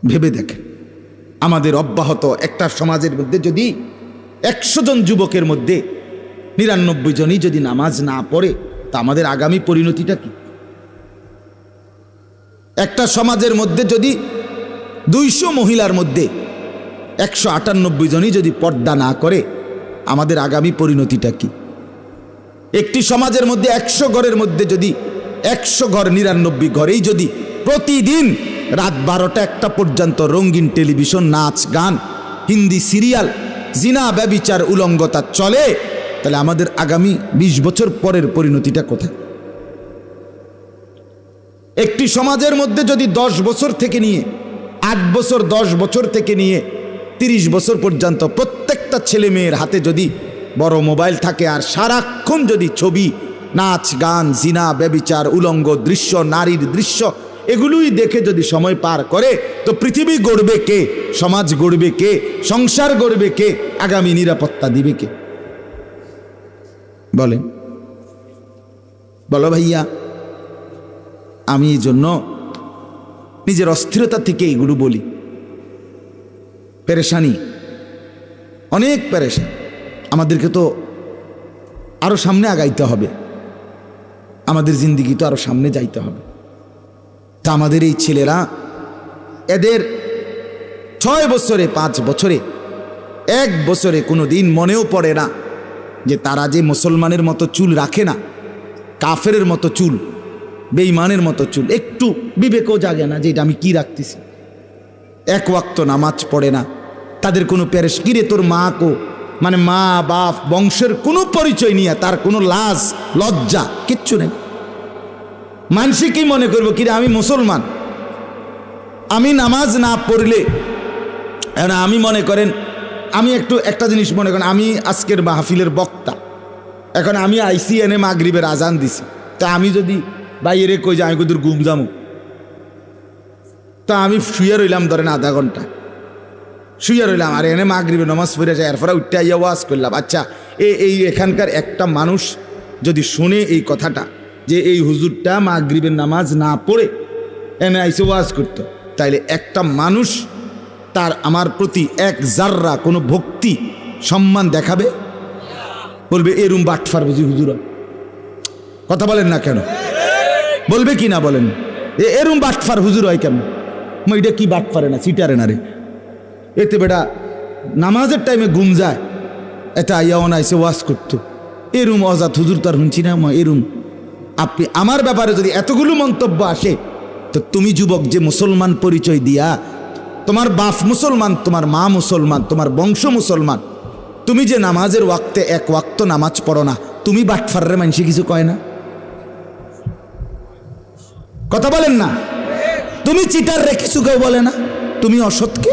ভেবে দেখেন, আমাদের অব্যাহত একটা সমাজের মধ্যে যদি 100 জন যুবকের মধ্যে 99 জনই যদি নামাজ না পড়ে, তা আমাদের আগামী পরিণতিটা কি? একটা সমাজের মধ্যে যদি 200 মহিলার মধ্যে 198 জনই যদি পর্দা না করে, আমাদের আগামী পরিণতিটা কি? একটি সমাজের মধ্যে 100 ঘরের মধ্যে যদি 100 ঘর 99 ঘরেই যদি প্রতিদিন রাত 12টা 1টা পর্যন্ত রঙিন টেলিভিশন, নাচ গান, হিন্দি সিরিয়াল, জিনা ব্যভিচার উলঙ্গতা চলে, তাহলে আমাদের আগামী 20 বছর পরের পরিণতিটা কোথায়? একটি সমাজের মধ্যে যদি 10 বছর থেকে নিয়ে 8 বছর, 10 বছর থেকে নিয়ে 30 বছর পর্যন্ত প্রত্যেকটা ছেলে মেয়ের হাতে যদি বড় মোবাইল থাকে আর সারাক্ষণ যদি ছবি, নাচ গান, জিনা ব্যভিচার, উলঙ্গ দৃশ্য, নারীর দৃশ্য এগুলোই দেখে যদি সময় পার করে, তো পৃথিবী গড়বে কে? সমাজ গড়বে কে? সংসার গড়বে কে? আগামী নিরাপত্তা দিবে কে? বলেন, বলো ভাইয়া। আমি এই জন্য নিজের অস্থিরতা থেকে এগুলো বলি। পেরেশানি, অনেক পেরেশান। আমাদেরকে তো আরো সামনে আগাইতে হবে, আমাদের জিন্দিগি তো আরো সামনে যাইতে হবে। তা আমাদের এই ছেলেরা, এদের 6 বছরে, 5 বছরে, 1 বছরে কোনো দিন মনেও পড়ে না যে তারা যে মুসলমানের মতো চুল রাখে না, কাফেরের মতো চুল, বেঈমানের মতো চুল, একটু বিবেকও জাগে না যে এটা আমি কি রাখতেছি। 1 ওয়াক্ত নামাজ পড়ে না, তাদের কোনো প্যারেশ কিরে তোর মা কো, মানে মা বাপ বংশের কোনো পরিচয় নিয়ে তার কোনো লাজ লজ্জা কিচ্ছু নেই। মানসি কি মনে করবো, কিরে আমি মুসলমান, আমি নামাজ না পড়লে, আমি মনে করেন আমি একটা জিনিস মনে করেন, আমি আজকের মাহফিলের বক্তা, এখন আমি আইসি এনে মাগরিবের আজান দিছি, তা আমি যদি বাইরে কই যে আমি কোথাও ঘুম যাবো, তা আমি শুয়ে রইলাম ধরেন আধা ঘন্টা, শুয়ে রইলাম, আর এনে মাগরিবের নামাজ পড়ে যায়, এরপরে উঠতে আইয়া ওয়াজ করলাম। আচ্ছা, এই এখানকার একটা মানুষ যদি শুনে এই কথাটা যে এই হুজুরটা মাগরিবের নামাজ না পড়ে এনে আইসে ওয়াজ করতো, তাইলে একটা মানুষ তার আমার প্রতি 1 জাররা কোনো ভক্তি সম্মান দেখাবে? বলবে এরম বাটফার বুঝি হুজুর, কথা বলেন না কেন? বলবে কি না বলেন? এরম বাটফার হুজুর হয় কেন? এটা কি বাটফারে না, সিটারে না রে, এতে বেটা নামাজের টাইমে ঘুম যায়, এটা আইয়াও না এসে ওয়াজ করতো, এরম অজাত হুজুর তার শুনছি না। এরম আপনি আমার ব্যাপারে যদি এতগুলো মন্তব্য আসে, তো তুমি যুবক যে মুসলমান পরিচয় দিয়া, তোমার বাপ মুসলমান, তোমার মা মুসলমান, তোমার বংশ মুসলমান, তুমি যে নামাজের ওয়াক্তে 1 ওয়াক্ত নামাজ পড়ো না, তুমি বাটফাররে মানুষে কিছু কয় না? কথা বলেন না? তুমি চিটার রে কিছু কেউ বলে না? তুমি অসৎকে?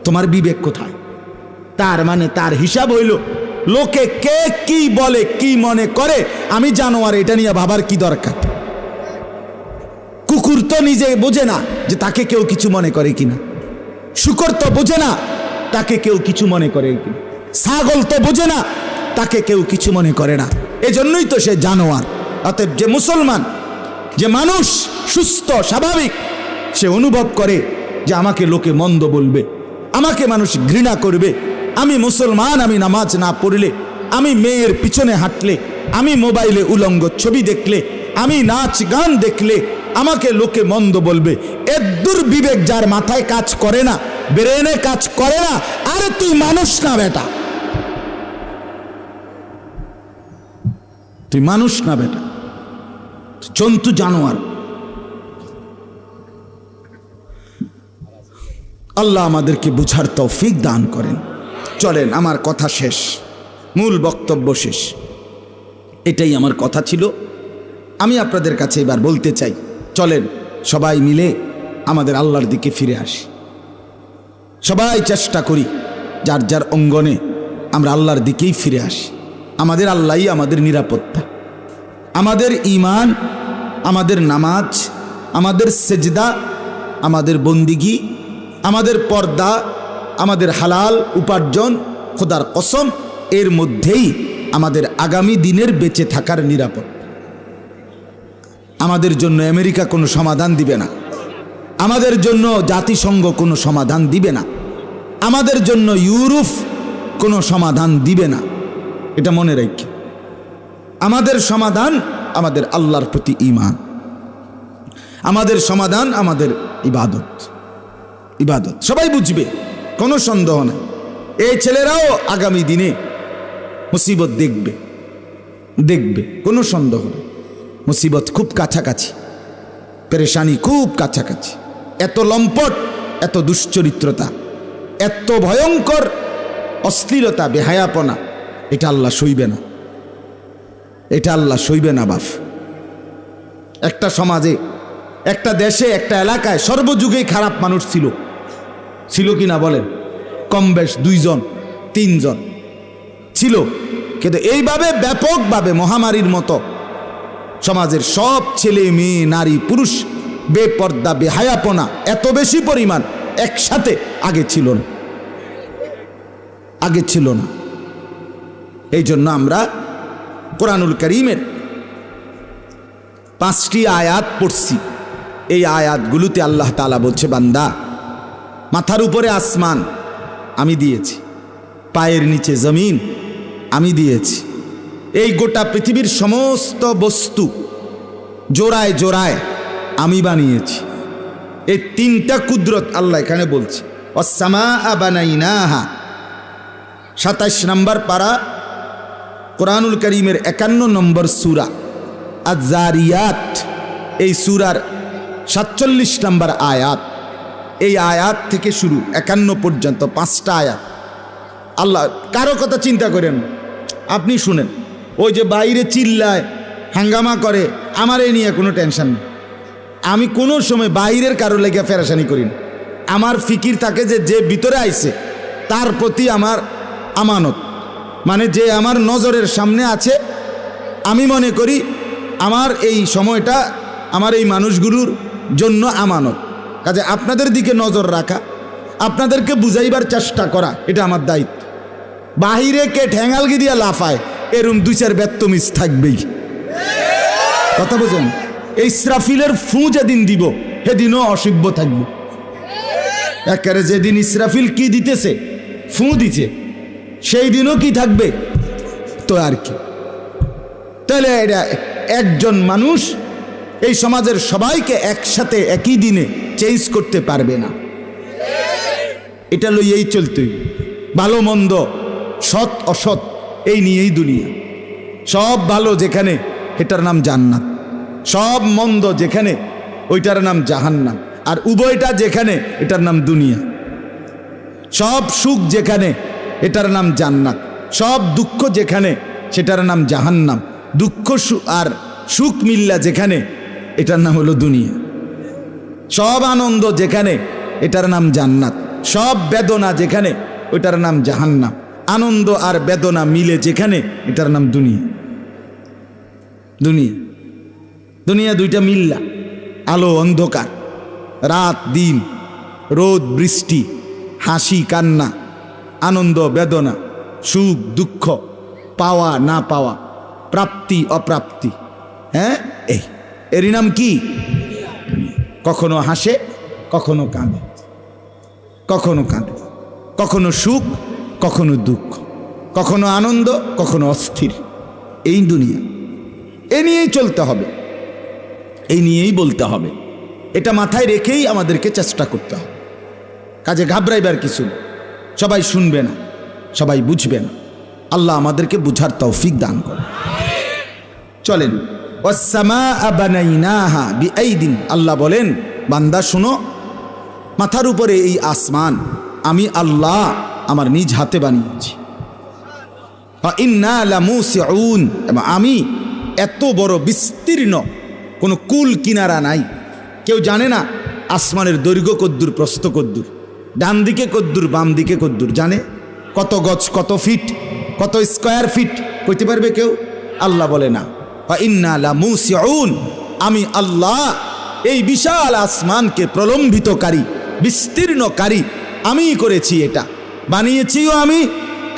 তোমার বিবেক কোথায়? তার মানে তার হিসাব হইল লোকে কে কি বলে, কি মনে করে আমি জানোয়ার, এটা নিয়ে ভাবার কি দরকার? কুকুর তো নিজে বোঝে না যে তাকে কেউ কিছু মনে করে কিনা, শূকর তো বোঝে না তাকে কেউ কিছু মনে করে কিনা, ছাগল তো বোঝে না তাকে কেউ কিছু মনে করে না, এজন্যই তো সে জানোয়ার। অতএব যে মুসলমান, যে মানুষ সুস্থ স্বাভাবিক, সে অনুভব করে যে আমাকে লোকে মন্দ বলবে, আমাকে মানুষ ঘৃণা করবে, আমি মুসলমান, আমি নামাজ না পড়লে, আমি মেয়ের পিছনে হাঁটলে, আমি মোবাইলে উলঙ্গ ছবি দেখলে, আমি নাচ গান দেখলে আমাকে লোকে মন্দ বলবে। এদ্দুর বিবেক যার মাথায় কাজ করে না, ব্রেনে কাজ করে না, আরে তুই মানুষ না বেটা, তুই মানুষ না বেটা, জন্তু, জানোয়ার। আল্লাহ আমাদেরকে বুঝার তৌফিক দান করেন। চলেন, আমার কথা শেষ, মূল বক্তব্য শেষ। এটাই আমার কথা ছিল। আমি আপনাদের কাছে এবার বলতে চাই, চলেন সবাই মিলে আমাদের আল্লাহর দিকে ফিরে আসি। সবাই চেষ্টা করি যার যার অঙ্গনে আমরা আল্লাহর দিকেই ফিরে আসি। আমাদের আল্লাহই আমাদের নিরাপত্তা, আমাদের ঈমান, আমাদের নামাজ, আমাদের সেজদা, আমাদের বন্দিগি, আমাদের পর্দা, আমাদের হালাল উপার্জন, খোদার কসম এর মধ্যেই আমাদের আগামী দিনের বেঁচে থাকার নিরাপত্তা। আমাদের জন্য আমেরিকা কোনো সমাধান দিবে না, আমাদের জন্য জাতিসংঘ কোনো সমাধান দিবে না, আমাদের জন্য ইউরোপ কোনো সমাধান দিবে না। এটা মনে রাখি, আমাদের সমাধান আমাদের আল্লাহর প্রতি ঈমান, আমাদের সমাধান আমাদের ইবাদত। ইবাদত সবাই বুঝবে, কোনো সন্দেহ নাই। এই ছেলেরাও আগামী দিনে মুসিবত দেখবে, কোনো সন্দেহ নেই। মুসিবত খুব কাছাকাছি, পেরেশানি খুব কাছাকাছি। এত লম্পট, এত দুশ্চরিত্রতা, এত ভয়ঙ্কর অশ্লীলতা, বেহায়াপনা, এটা আল্লাহ সইবে না, এটা আল্লাহ সইবে না বাপ। একটা সমাজে, একটা দেশে, একটা এলাকায় সর্বযুগেই খারাপ মানুষ ছিল কি না বলেন? কম বেশ 2 জন 3 জন ছিল, কিন্তু এইভাবে ব্যাপকভাবে মহামারীর মতো সমাজের সব ছেলে মেয়ে নারী পুরুষ বেপর্দা বেহায়াপনা এত বেশি পরিমাণ একসাথে আগে ছিল না। এই জন্য আমরা কোরআনুল কারীমের 5টি আয়াত পড়ছি। এই আয়াতগুলোতে আল্লাহ তাআলা বলছে, বান্দা, মাথার উপরে আসমান আমি দিয়েছি, পায়ের নিচে জমিন আমি দিয়েছি, এই গোটা পৃথিবীর সমস্ত বস্তু জোড়ায় জোড়ায় আমি বানিয়েছি। এই 3টা কুদরত আল্লাহ এখানে বলছে। ওয়াস-সামাআ বানাইনাহা, 27 নম্বর পারা কোরআনুল কারীমের 51 নম্বর সূরা আয-যারিয়াত, এই সূরার 47 নম্বর আয়াত। এই আয়াত থেকে শুরু 51 পর্যন্ত 5টা আয়াত। আল্লাহ কারো কথা চিন্তা করেন, আপনি শুনেন, ওই যে বাইরে চিল্লায় হাঙ্গামা করে, আমার এই নিয়ে কোনো টেনশন নেই। আমি কোনো সময় বাইরের কারো লেগে পেরেশানি করি না। আমার ফিকির থাকে যে ভিতরে আইছে তার প্রতি আমার আমানত, মানে যে আমার নজরের সামনে আছে, আমি মনে করি আমার এই সময়টা আমার এই মানুষগুলোর জন্য আমানত। কাজে আপনাদের দিকে নজর রাখা, আপনাদেরকে বুঝাইবার চেষ্টা করা, এটা আমার দায়িত্ব। বাহিরে কে ঠ্যাঙালগি দিয়া লাফায়, এরম 2-4 বেত্তমিজ থাকবেই। কথা বোঝেন? এই ইসরাফিলের ফু যেদিন দিব সেদিনও অসভ্য থাকবে। একেবারে যেদিন ইসরাফিল কি দিতেছে, ফু দিছে, সেই দিনও কি থাকবে তো আর কি। তাহলে এটা একজন মানুষ এই সমাজের সবাইকে একসাথে একই দিনে চেঞ্জ করতে পারবে না। এটা লইয়েই চলতে, ভালো মন্দ, সৎ অসৎ, এই নিয়েই দুনিয়া। সব ভালো যেখানে এটার নাম জান্নাত, সব মন্দ যেখানে ওইটার নাম জাহান্নাম, আর উভয়টা যেখানে এটার নাম দুনিয়া। সব সুখ যেখানে এটার নাম জান্নাত, সব দুঃখ যেখানে সেটার নাম জাহান্নাম। দুঃখ আর সুখ মিল্লা যেখানে এটার নাম হলো দুনিয়া। সব আনন্দ যেখানে এটার নাম জান্নাত, সব বেদনা যেখানে ওইটার নাম জাহান্নাম। আনন্দ আর বেদনা মিলে যেখানে এটার নাম দুনিয়া। দুনিয়া দুনিয়া দুইটা মিল্লা, আলো অন্ধকার, রাত দিন, রোদ বৃষ্টি, হাসি কান্না, আনন্দ বেদনা, সুখ দুঃখ, পাওয়া না পাওয়া, প্রাপ্তি অপ্রাপ্তি। হ্যাঁ, এরই নাম কি? কখনো হাসে, কখনো কাঁদে, কখনো সুখ, কখনো দুঃখ, কখনো আনন্দ, কখনো অস্থির। এই দুনিয়া, এ নিয়েই চলতে হবে, এই নিয়েই বলতে হবে। এটা মাথায় রেখেই আমাদেরকে চেষ্টা করতে হবে। কাজে ঘাবড়াইবার কিছু, সবাই শুনবে না, সবাই বুঝবে না। আল্লাহ আমাদেরকে বুঝার তৌফিক দান করে। চলেন, ওয়াস-সামাআ বানাইনাহা বিআইদিন, আল্লাহ বলেন, বান্দা শুনো, মাথার উপরে এই আসমান আমি আল্লাহ আমার নিজ হাতে বানিয়েছি। ওয়া ইন্না লামুসিউন, এবং আমি এত বড় বিস্তীর্ণ, কোনো কুল কিনারা নাই। কেউ জানে না আসমানের দৈর্ঘ্য কদ্দুর, প্রস্থ কদ্দুর, ডান দিকে কদ্দুর, বাম দিকে কদ্দুর, জানে? কত গজ, কত ফিট, কত স্কয়ার ফিট কইতে পারবে কেউ? আল্লাহ বলে না। ওয়া ইন্না লামুসিউন, আমি আল্লাহ এই বিশাল আসমানকে প্রলম্বিতকারী, বিস্তীর্ণকারী আমিই করেছি। এটা বানিয়েছিও আমি,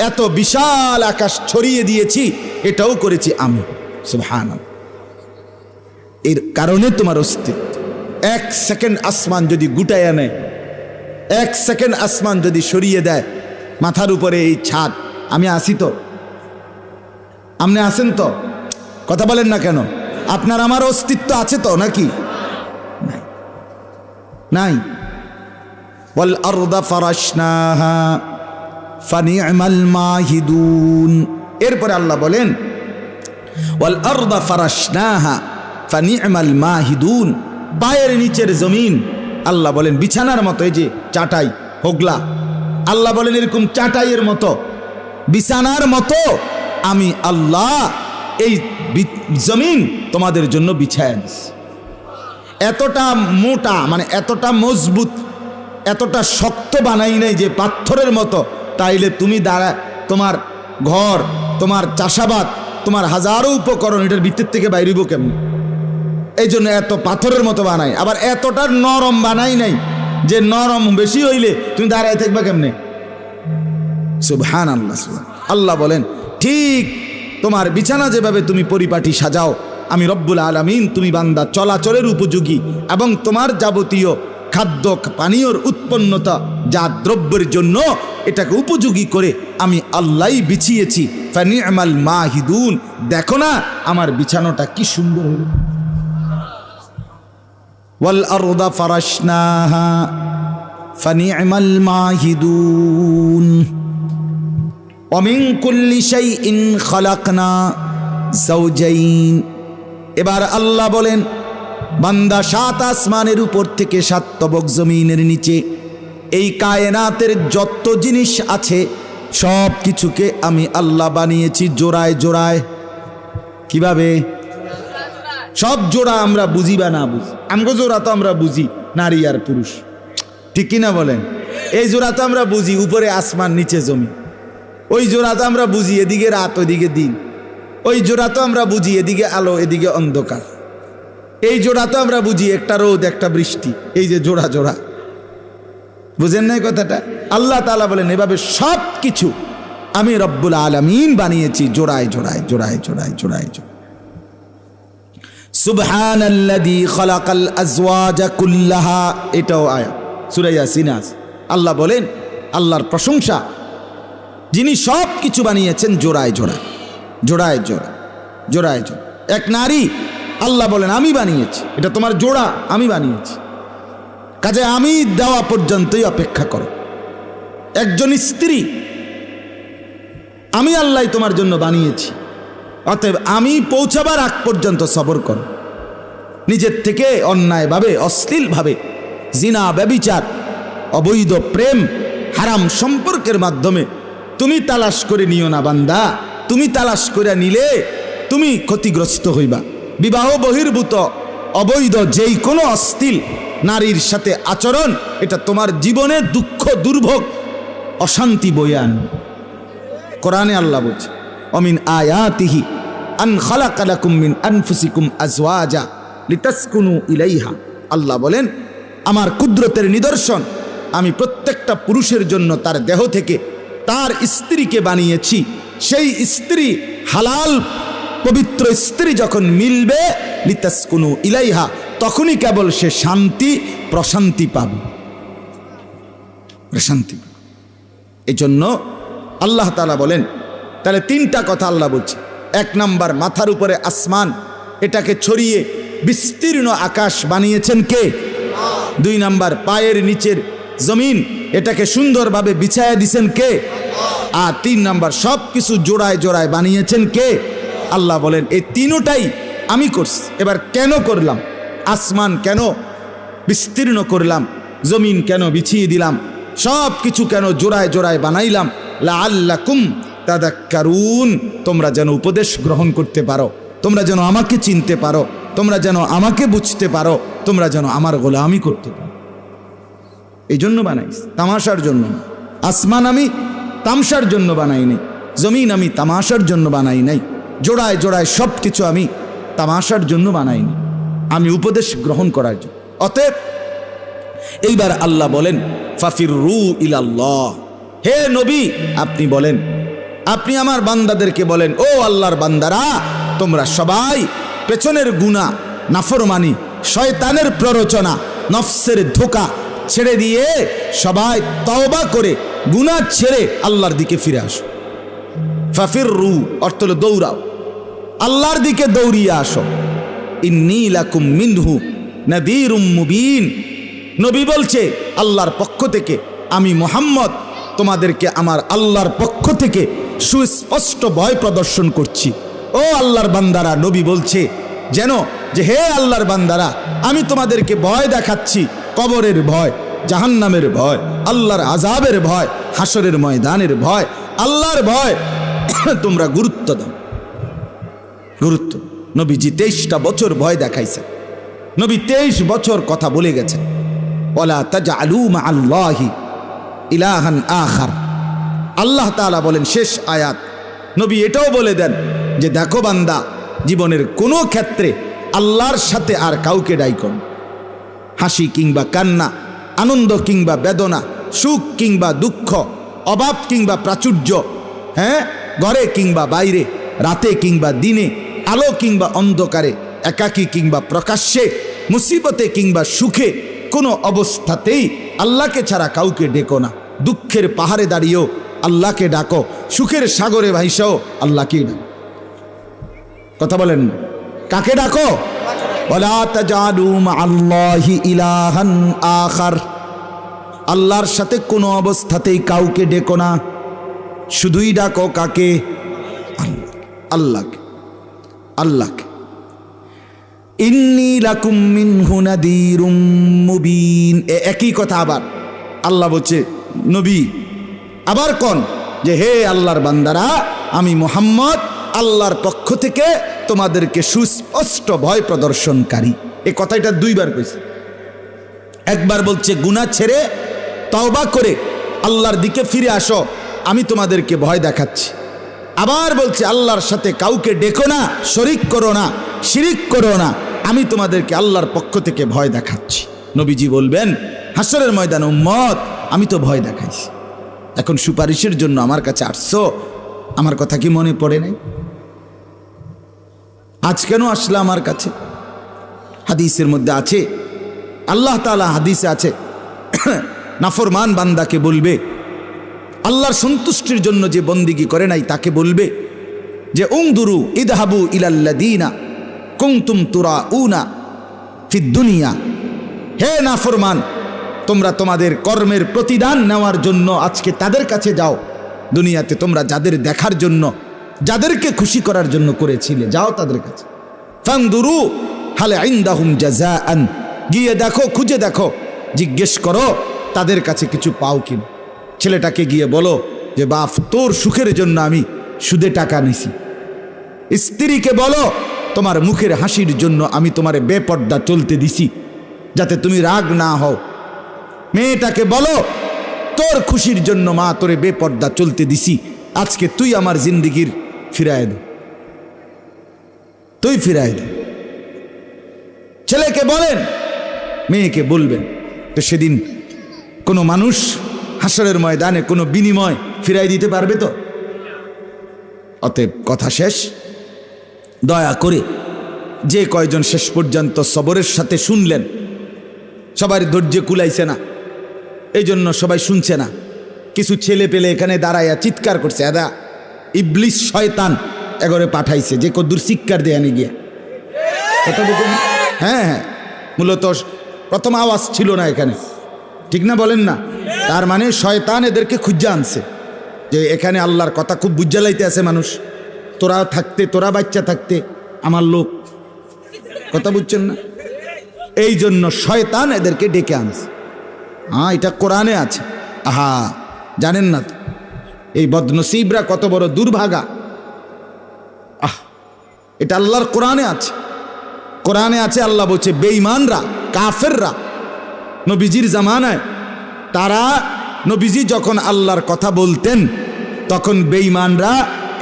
এত বিশাল আকাশ ছড়িয়ে দিয়েছি, এটাও করেছি আমি। সুবহানাল্লাহ। এর কারণে তোমার অস্তিত্ব। এক সেকেন্ড আসমান যদি গুটাইয়া নেয়, এক সেকেন্ড আসমান যদি সরিয়ে দেয় মাথার উপরে এই ছাদ, আমি আসি তো? আপনি আসেন তো? কথা বলেন না কেন? আপনার আমার অস্তিত্ব আছে তো নাকি? নাই, নাই। ওয়াল আরদা ফারাশনাহা ফানি'মাল মাহিদুন। এরপরে আল্লাহ বলেন ওয়াল আরদা ফারাশনাহা ফানি'মাল মাহিদুন। পায়ের নিচের জমিন আল্লাহ বলেন বিছানার মতো, এই যে চাটাই হোগলা, আল্লাহ বলেন এরকম চাটাইয়ের মতো বিছানার মতো আমি আল্লাহ এই জমিন তোমাদের জন্য বিছায়া দিছি। এতটা মোটা, মানে এতটা মজবুত, এতটা শক্ত বানাই নাই যে পাথরের মতো, তাইলে তুমি দাঁড়া, তোমার ঘর, তোমার চাষাবাদ, তোমার হাজারো উপকরণ এটার ভিতর থেকে বাইরিব কেমন? এই জন্য এত পাথরের মতো বানাই। আবার এতটা নরম বানাই নাই যে নরম বেশি হইলে তুমি দাঁড়ায় থাকবা কেমনে? সুবহানাল্লাহ। আল্লাহ বলেন ঠিক তোমার বিছানা যেভাবে তুমি পরিপাটি সাজাও, আমি রব্বুল আলামিন তুমি বান্দা চলাচলের উপযোগী এবং তোমার যাবতীয় খাদ্য পানীয়র উৎপন্নতা যা দ্রব্যের জন্য এটাকে উপযোগী করে আমি আল্লাহই বিছিয়েছি। ফানি'মাল মাহিদুন। দেখো না আমার বিছানাটা কি সুন্দর হলো। ওয়াল আরদা ফারাশনাহা ফানি'মাল মাহিদুন। ওয়া মিন কুল্লি শাইইন খালাকনা যাওজাইন। এবার আল্লাহ বলেন বান্দা সাত আসমানের উপর থেকে সাত তবক জমিনের নিচে এই কায়নাতের যত জিনিস আছে সব কিছুকে আমি আল্লাহ বানিয়েছি জোড়ায় জোড়ায়। কিভাবে? সব জোড়া আমরা বুঝি বা না বুঝি, আমগো জোড়া তো আমরা বুঝি নারী আর পুরুষ, ঠিক কিনা বলেন? এই জোড়া তো আমরা বুঝি উপরে আসমান নিচে জমি। ওই জোড়া তো আমরা বুঝি এদিকে রাত ওইদিকে দিন। ওই জোড়া তো আমরা বুঝি এদিকে আলো এদিকে অন্ধকার। এই জোড়া তো আমরা বুঝি একটা রোদ একটা বৃষ্টি। এই যে জোড়া জোড়া, বুঝেন নাই কথাটা? আল্লাহ তাআলা বলেন এভাবে সব কিছু আমি রব্বুল আলামিন বানিয়েছি জোড়ায় জোড়ায় জোড়ায় জোড়ায় জোড়ায় জোড়ায়। সুবহানাল্লাযী খালাকাল আজওয়াজা কুল্লাহা, এটাও আয়াত সূরা ইয়াসিন। আল্লাহ বলেন আল্লাহর প্রশংসা, যিনি সব কিছু বানিয়েছেন জোড়ায় জোড়ায় জোড়ায় জোড়ায় জোড়ায় জোড়ায়। এক নারী আল্লাহ বলেন আমি বানিয়েছি, এটা তোমার জোড়া আমি বানিয়েছি, কাজে আমি দেওয়া পর্যন্তই অপেক্ষা করো। একজন স্ত্রী আমি আল্লাহ তোমার জন্য বানিয়েছি, অতএব আমি পৌঁছাবার আগ পর্যন্ত সবর করো। নিজের থেকে অন্যায়ভাবে অশ্লীলভাবে জিনা ব্যভিচার অবৈধ প্রেম হারাম সম্পর্কের মাধ্যমে তুমি তালাশ করে নিও না বান্দা। তুমি তালাশ করে নিলে তুমি ক্ষতিগ্রস্ত হইবা। বিবাহ বহির্ভূত অবৈধ যেই কোনো অশ্লীল নারীর সাথে আচরণ এটা তোমার জীবনে দুঃখ দুর্ভোগ অশান্তি বয়ে আনবে। কোরআনে আল্লাহ বলছে অমিন আয়াতিহি আন খালাকা লাকুম মিন আনফুসিকুম আজওয়াজা লিতাসকুনু ইলাইহা। আল্লাহ বলেন আমার কুদরতের নিদর্শন, আমি প্রত্যেকটা পুরুষের জন্য তার দেহ থেকে তার স্ত্রীকে বানিয়েছি। সেই স্ত্রী হালাল পবিত্র স্ত্রী যখন মিলবে লিতাসকুনু ইলাইহা, তখনই কেবল সে শান্তি প্রশান্তি পাবে, প্রশান্তি। এজন্য আল্লাহ তাআলা বলেন, তাহলে তিনটা কথা আল্লাহ বলছে। এক নাম্বার মাথার উপরে আসমান, এটাকে ছড়িয়ে বিস্তীর্ণ আকাশ বানিয়েছেন কে? দুই নাম্বার পায়ের নিচের জমিন, এটাকে সুন্দরভাবে বিছায়া দিছেন কে? আর তিন নাম্বার সব কিছু জোড়ায় জোড়ায় বানিয়েছেন কে? আল্লাহ বলেন এই তিনটাই আমি করছি। এবার কেন করলাম? আসমান কেন বিস্তীর্ণ করলাম, জমিন কেন বিছিয়ে দিলাম, সব কিছু কেন জোড়ায় জোড়ায় বানাইলাম? লাআল্লাকুম তাযাক্কারুন, তোমরা যেন উপদেশ গ্রহণ করতে পারো, তোমরা যেন আমাকে চিনতে পারো, তোমরা যেন আমাকে বুঝতে পারো, তোমরা যেন আমার গোলামি করতে পারো। এই জন্য বানাইছি, তামাশার জন্য। আসমান আমি তামসার জন্য বানাই নাই, জমিন আমি তামাশার জন্য বানাই নাই, জোড়ায় জোড়ায় সব কিছু আমি তামাশার জন্য বানাইনি, আমি উপদেশ গ্রহণ করার জন্য। অতএব এইবার আল্লাহ বলেন ফাফিররু ইলাল্লাহ, হে নবী আপনি বলেন, আপনি আমার বান্দাদেরকে বলেন, ও আল্লাহর বান্দারা তোমরা সবাই পেছনের গুনাহ নাফরমানি শয়তানের প্ররোচনা, নফসের ধোঁকা ছেড়ে দিয়ে সবাই তওবা করে গুনাহ ছেড়ে আল্লাহর দিকে ফিরে আসো। ফাফিররু অর্থ হলো দৌড়াও, আল্লাহর দিকে দৌড়িয়ে আসো। ইন্নী লাকুম মিনহু নাযীরুম মুবিন। নবী বলছে আল্লাহর পক্ষ থেকে, আমি মুহাম্মদ তোমাদেরকে আমার আল্লাহর পক্ষ থেকে সুস্পষ্ট ভয় প্রদর্শন করছি। ও আল্লাহর বান্দারা, নবী বলছে যেন যে হে আল্লাহর বান্দারা, আমি তোমাদেরকে ভয় দেখাচ্ছি, কবরের ভয়, জাহান্নামের ভয়, আল্লাহর আযাবের ভয়, হাসরের ময়দানের ভয়, আল্লাহর ভয়। তোমরা গুরুত্ব দাও, গুরুত্ব। নবীজি 23টা বছর ভয় দেখাইছে। নবী 23 বছর কথা বলে গেছেন, ওয়ালা তাজআলু মাআল্লাহি ইলাহান আখার। আল্লাহ তাআলা বলেন শেষ আয়াত, নবী এটাও বলে দেন যে দেখো বান্দা, জীবনের কোনো ক্ষেত্রে আল্লাহর সাথে আর কাউকে ডাইকো না। হাসি কিংবা কান্না, আনন্দ কিংবা বেদনা, সুখ কিংবা দুঃখ, অভাব কিংবা প্রাচুর্য, হ্যাঁ, ঘরে কিংবা বাইরে, রাতে কিংবা দিনে, আলো কিংবা অন্ধকারে, একাকী কিংবা প্রকাশ্যে, মুসিবতে কিংবা সুখে, কোনো অবস্থাতেই আল্লাহকে ছাড়া কাউকে ডেকো না। দুঃখের পাহাড়ে দাঁড়িয়েও আল্লাহকে ডাকো, সুখের সাগরে ভাইসাও আল্লাহকেই ডাকো। কথা বলেন না, কাকে ডাকো? ওয়ালা তাজআলু মাআল্লাহি ইলাহান আখার। আল্লাহর সাথে কোনো অবস্থাতেই কাউকে ডেকো না, শুধুই ডাকো কাকে? আল্লাহকে, আল্লাহকে। ইন্নী লাকুম মিনহু নাযীরুম মুবিন। একই কথা আবার আল্লাহ বলছে নবী আবার কোন যে হে আল্লাহর বান্দারা, আমি মুহাম্মদ আল্লাহর পক্ষ থেকে তোমাদেরকে সুস্পষ্ট ভয় প্রদর্শনকারী। এই কথাটা 2 বার কইছে। একবার বলছে গুনাহ ছেড়ে তওবা করে আল্লাহর দিকে ফিরে আসো, আমি তোমাদেরকে ভয় দেখাচ্ছি। আবার বলছে আল্লাহর সাথে কাউকে ডেকো না, শরীক করো না, শিরিক করো না, আমি তোমাদেরকে আল্লাহর পক্ষ থেকে ভয় দেখাচ্ছি। নবীজি বলবেন হাসরের ময়দানে, উম্মত আমি তো ভয় দেখাইছি, এখন সুপারিশের জন্য আমার কাছে আসছো, আমার কথা কি মনে পড়ে নাই? আজ কেন আসলে আমার কাছে? হাদিসের মধ্যে আছে, আল্লাহ তাআলা হাদিসে আছে, নাফরমান বান্দাকে বলবে, আল্লাহর সন্তুষ্টির জন্য যে বন্দিগি করে নাই তাকে বলবে যে উনদুরু ইদহাবু ইলাল্লাযীনা কুনতুম তুরাউনা ফিদ দুনিয়া। হে নাফরমান, তোমরা তোমাদের কর্মের প্রতিদান নেওয়ার জন্য আজকে তাদের কাছে যাও। দুনিয়াতে তোমরা যাদের দেখার জন্য, যাদেরকে খুশি করার জন্য করেছিলে, যাও তাদের কাছে। ফানদুরু হাল ইনদাহুম জাযাআন। গিয়ে দেখো, খুঁজে দেখো, জিজ্ঞেস করো তাদের কাছে কিছু পাও কিনা। ছেলেটাকে গিয়ে বলো যে বাপ, তোর সুখের জন্য আমি সুদে টাকা নিছি। স্ত্রীকে বলো তোমার মুখের হাসির জন্য আমি তোমারে বেপর্দা চলতে দিছি, যাতে তুমি রাগ না হও। মেয়েটাকে বলো তোর খুশির জন্য মা তোরে বেপর্দা চলতে দিছি, আজকে তুই আমার জিন্দিগির ফিরায় দে, তুই ফিরায় দে। ছেলেকে বলেন, মেয়েকে বলবেন। তো সেদিন কোনো মানুষ হাসরের ময়দানে কোনো বিনিময় ফিরাই দিতে পারবে তো? অতএব কথা শেষ। দয়া করে যে কয়জন শেষ পর্যন্ত সবরের সাথে শুনলেন, সবার ধৈর্য কুলাইছে না, এই জন্য সবাই শুনছে না। কিছু ছেলে পেলে এখানে দাঁড়াইয়া চিৎকার করছে, আদা ইবলিস শয়তান এগরে পাঠাইছে, যে কদ্দুর শিক্ষার দেয়ানি গিয়া। কথা বলছেন? হ্যাঁ হ্যাঁ, মূলত প্রথম আওয়াজ ছিল না এখানে, ঠিক না বলেন না? তার মানে শয়তান এদেরকে খুঁজে আনছে যে এখানে আল্লাহর কথা খুব বুঝা লাইতে আছে মানুষ, তোরা থাকতে, তোরা বাচ্চা থাকতে আমার লোক। কথা বুঝছেন না? এই জন্য শয়তান এদেরকে ডেকে আনছে। হ্যাঁ, এটা কোরআনে আছে। আহা, জানেন না তো এই বদনসিবরা কত বড় দুর্ভাগা? এটা আল্লাহর কোরআনে আছে। কোরআনে আছে, আল্লাহ বলছে বেঈমানরা, কাফেররা নবীজির জামানায়, তারা নবীজি যখন আল্লাহর কথা বলতেন তখন বেঈমানরা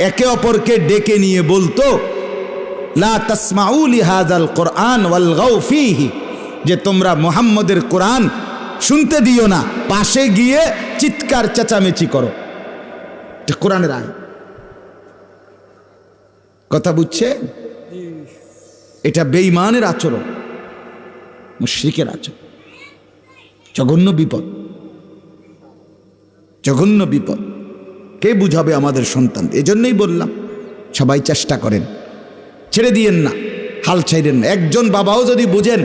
একে অপরকে ডেকে নিয়ে বলতো লা তাসমাউ লিহাযাল কোরআন ওয়ালগাউ ফীহি, যে তোমরা মুহাম্মদের কোরআন শুনতে দিও না, পাশে গিয়ে চিৎকার চেঁচামেচি করো। এটা কোরআনের আয়াত। কথা বুঝছে? এটা বেঈমানের আচরণ। মুশরিকের আচরণ, জঘন্য বিপদ, জঘন্য বিপদ। কে বুঝাবে আমাদের সন্তান? এজন্যই বললাম সবাই চেষ্টা করেন, ছেড়ে দিয়েন না, হাল ছাইরেন না। একজন বাবাও যদি বুঝেন,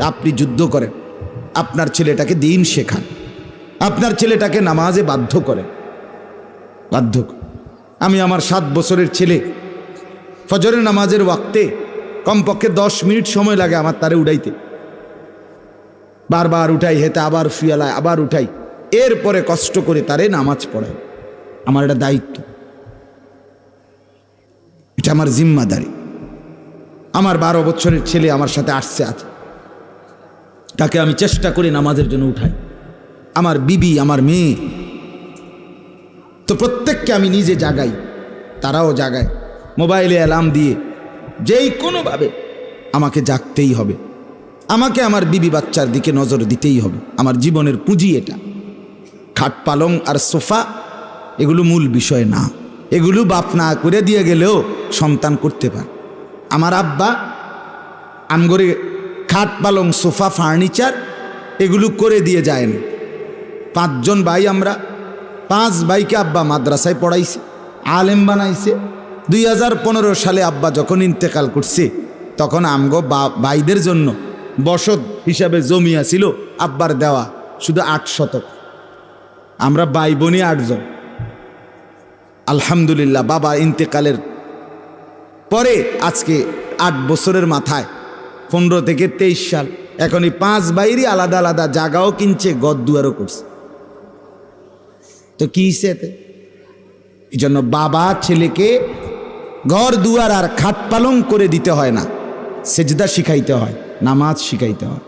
আপনি যুদ্ধ করেন, আপনার ছেলেটাকে দিন শেখান, আপনার ছেলেটাকে নামাজে বাধ্য করেন, বাধ্য করেন। আমি আমার 7 বছরের ছেলে ফজরের নামাজের ওয়াক্তে কমপক্ষে 10 মিনিট সময় লাগে আমার তারে উঠাইতে, বারবার উঠাই, হেতে আবার শুয়ালায়, আবার উঠাই, এরপরে কষ্ট করে তারে নামাজ পড়াই। আমার এটা দায়িত্ব, এটা আমার জিম্মাদারি। আমার 12 বছরের ছেলে আমার সাথে আসছে, আছে, তাকে আমি চেষ্টা করি নামাজের জন্য উঠাই। আমার বিবি, আমার মেয়ে, তো প্রত্যেককে আমি নিজে জাগাই, তারাও জাগায়, মোবাইলে অ্যালার্ম দিয়ে, যেই কোনোভাবে আমাকে জাগতেই হবে, আমাকে আমার বিবি বাচ্চার দিকে নজর দিতেই হবে। আমার জীবনের পুঁজি এটা। খাট পালং আর সোফা এগুলো মূল বিষয় না, এগুলো বাপ না করে দিয়ে গেলেও সন্তান করতে পারে। আমার আব্বা আমগরে খাট পালং সোফা ফার্নিচার এগুলো করে দিয়ে যায় না। 5 জন ভাই, আমরা 5 ভাইকে আব্বা মাদ্রাসায় পড়াইছে, আলেম বানাইছে। 2015 সালে আব্বা যখন ইন্তেকাল করছে, তখন আমগো ভাইদের জন্য বসত হিসাবে জমি আছিল আব্বার দেওয়া শুধু 8 শতক। আমরা ভাই বোনই 8 জন। আলহামদুলিল্লাহ, বাবা ইন্তেকালের পরে আজকে 8 বছরের মাথায় 15 থেকে 23 সাল, এখন এই 5 ভাইয়েরই আলাদা আলাদা জায়গাও কিনছে, গদ দুয়ারও করছে। তো কি হিসেবে? এই জন্য বাবা ছেলেকে ঘর দুয়ার আর খাট পালং করে দিতে হয় না, সেজদা শিখাইতে হয়, নামাজ শিখাইতে হয়।